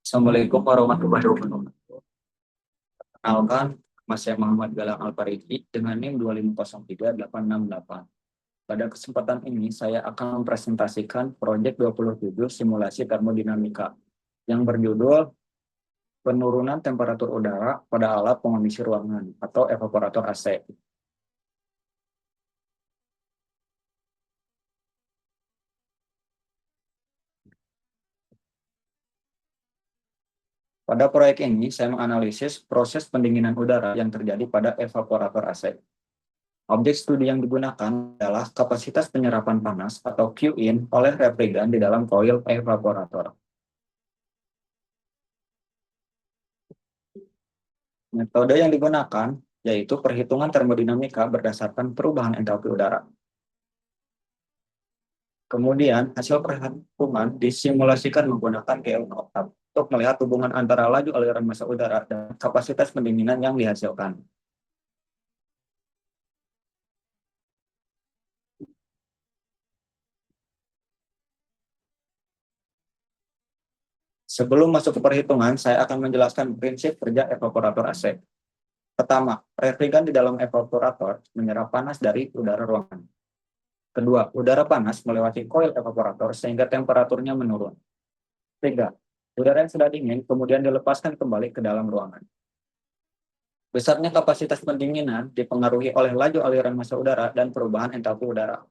Assalamualaikum warahmatullahi wabarakatuh. Perkenalkan, Mas saya Muhammad Galang Alfaridi dengan NIM 2503868. Pada kesempatan ini, saya akan mempresentasikan proyek 27 simulasi termodinamika yang berjudul penurunan temperatur udara pada alat pengondisi ruangan atau evaporator AC. Pada proyek ini, saya menganalisis proses pendinginan udara yang terjadi pada evaporator AC. Objek studi yang digunakan adalah kapasitas penyerapan panas atau Q-in oleh refrigeran di dalam koil evaporator. Metode yang digunakan yaitu perhitungan termodinamika berdasarkan perubahan entalpi udara. Kemudian, hasil perhitungan disimulasikan menggunakan GL Octave untuk melihat hubungan antara laju aliran massa udara dan kapasitas pendinginan yang dihasilkan. Sebelum masuk ke perhitungan, saya akan menjelaskan prinsip kerja evaporator AC. Pertama, refrigeran di dalam evaporator menyerap panas dari udara ruangan. Kedua, udara panas melewati koil evaporator sehingga temperaturnya menurun. Tiga, udara yang sudah dingin kemudian dilepaskan kembali ke dalam ruangan. Besarnya kapasitas pendinginan dipengaruhi oleh laju aliran massa udara dan perubahan entalpi udara.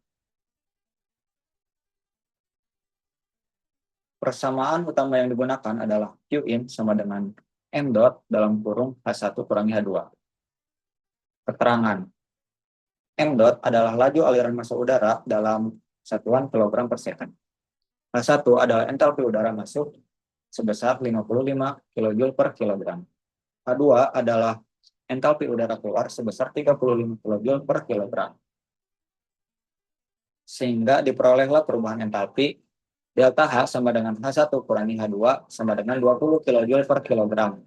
Persamaan utama yang digunakan adalah Q-in sama dengan M dot dalam kurung H1 kurangi H2. Keterangan. M dot adalah laju aliran massa udara dalam satuan kilogram per second. H1 adalah entalpi udara masuk sebesar 55 kJ per kilogram. H2 adalah entalpi udara keluar sebesar 35 kJ per kilogram. Sehingga diperolehlah perubahan entalpi delta H sama dengan H1 kurangi H2 sama dengan 20 kJ per kilogram.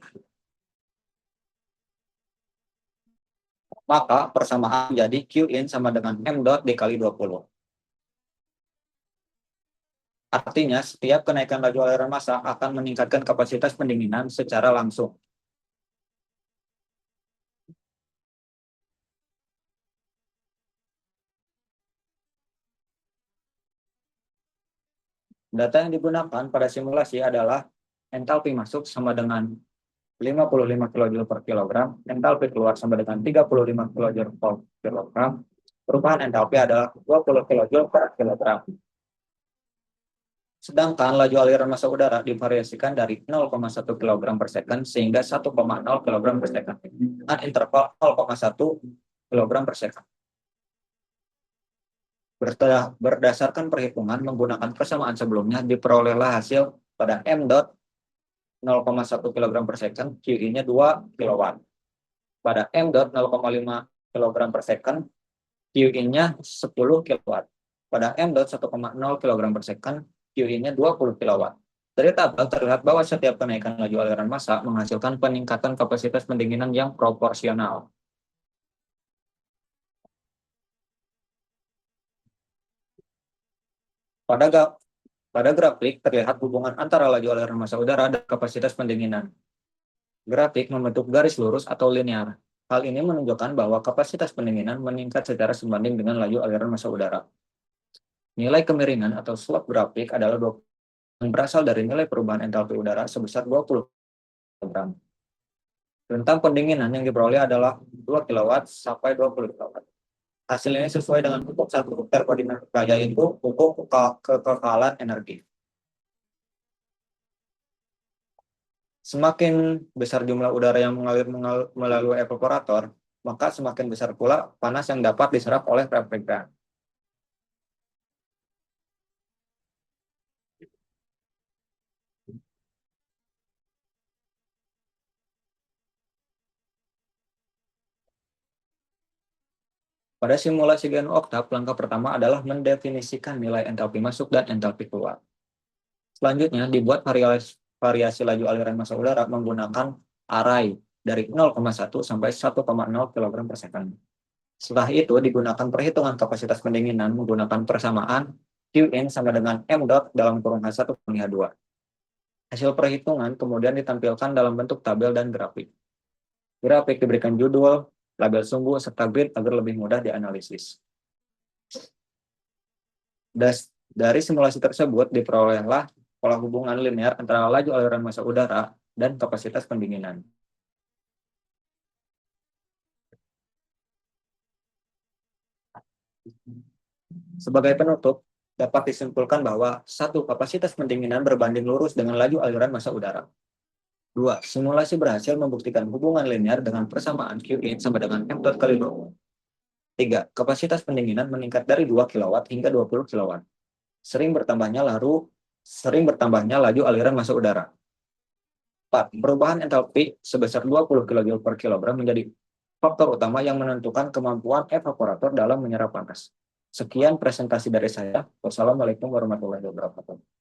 Maka persamaan jadi Q-in sama dengan M dot dikali 20. Artinya, setiap kenaikan laju aliran massa akan meningkatkan kapasitas pendinginan secara langsung. Data yang digunakan pada simulasi adalah entalpi masuk sama dengan 55 kJ per kilogram, entalpi keluar sama dengan 35 kJ per kilogram, perubahan entalpi adalah 20 kJ per kilogram. Sedangkan laju aliran massa udara divariasikan dari 0,1 kg per second sehingga 1,0 kg per second dengan interval 0,1 kg per second. Berdasarkan perhitungan menggunakan persamaan sebelumnya, diperolehlah hasil pada M dot 0,1 kg per second, Q-nya 2 kW. Pada M dot 0,5 kg per second, Q-nya 10 kW. Pada M dot 1,0 kg per second, Q-nya 20 kW. Dari tabel terlihat bahwa setiap kenaikan laju aliran massa menghasilkan peningkatan kapasitas pendinginan yang proporsional. Pada grafik terlihat hubungan antara laju aliran massa udara dan kapasitas pendinginan. Grafik membentuk garis lurus atau linear. Hal ini menunjukkan bahwa kapasitas pendinginan meningkat secara sebanding dengan laju aliran massa udara. Nilai kemiringan atau slope grafik adalah yang berasal dari nilai perubahan entalpi udara sebesar 20 kg. Rentang pendinginan yang diperoleh adalah 2 kW sampai 20 kW. Hasil ini sesuai dengan hukum satu termodinamika, yaitu hukum kekekalan energi. Semakin besar jumlah udara yang mengalir melalui evaporator, maka semakin besar pula panas yang dapat diserap oleh refrigeran. Pada simulasi GN Octave, langkah pertama adalah mendefinisikan nilai entalpi masuk dan entalpi keluar. Selanjutnya, dibuat variasi laju aliran massa udara menggunakan array dari 0,1 sampai 1,0 kg per second. Setelah itu, digunakan perhitungan kapasitas pendinginan menggunakan persamaan Qn sama dengan M dot dalam kurung H1 kurangi H2. Hasil perhitungan kemudian ditampilkan dalam bentuk tabel dan grafik. Grafik diberikan judul, label sumbu, serta grid agar lebih mudah dianalisis. Dari simulasi tersebut diperolehlah pola hubungan linear antara laju aliran massa udara dan kapasitas pendinginan. Sebagai penutup, dapat disimpulkan bahwa satu, kapasitas pendinginan berbanding lurus dengan laju aliran massa udara. 2. Simulasi berhasil membuktikan hubungan linear dengan persamaan Q sama dengan M dot kali rho. 3. Kapasitas pendinginan meningkat dari 2 kW hingga 20 kW. Sering bertambahnya laju aliran massa udara. 4. Perubahan entalpi sebesar 20 kJ per kilogram menjadi faktor utama yang menentukan kemampuan evaporator dalam menyerap panas. Sekian presentasi dari saya. Wassalamualaikum warahmatullahi wabarakatuh.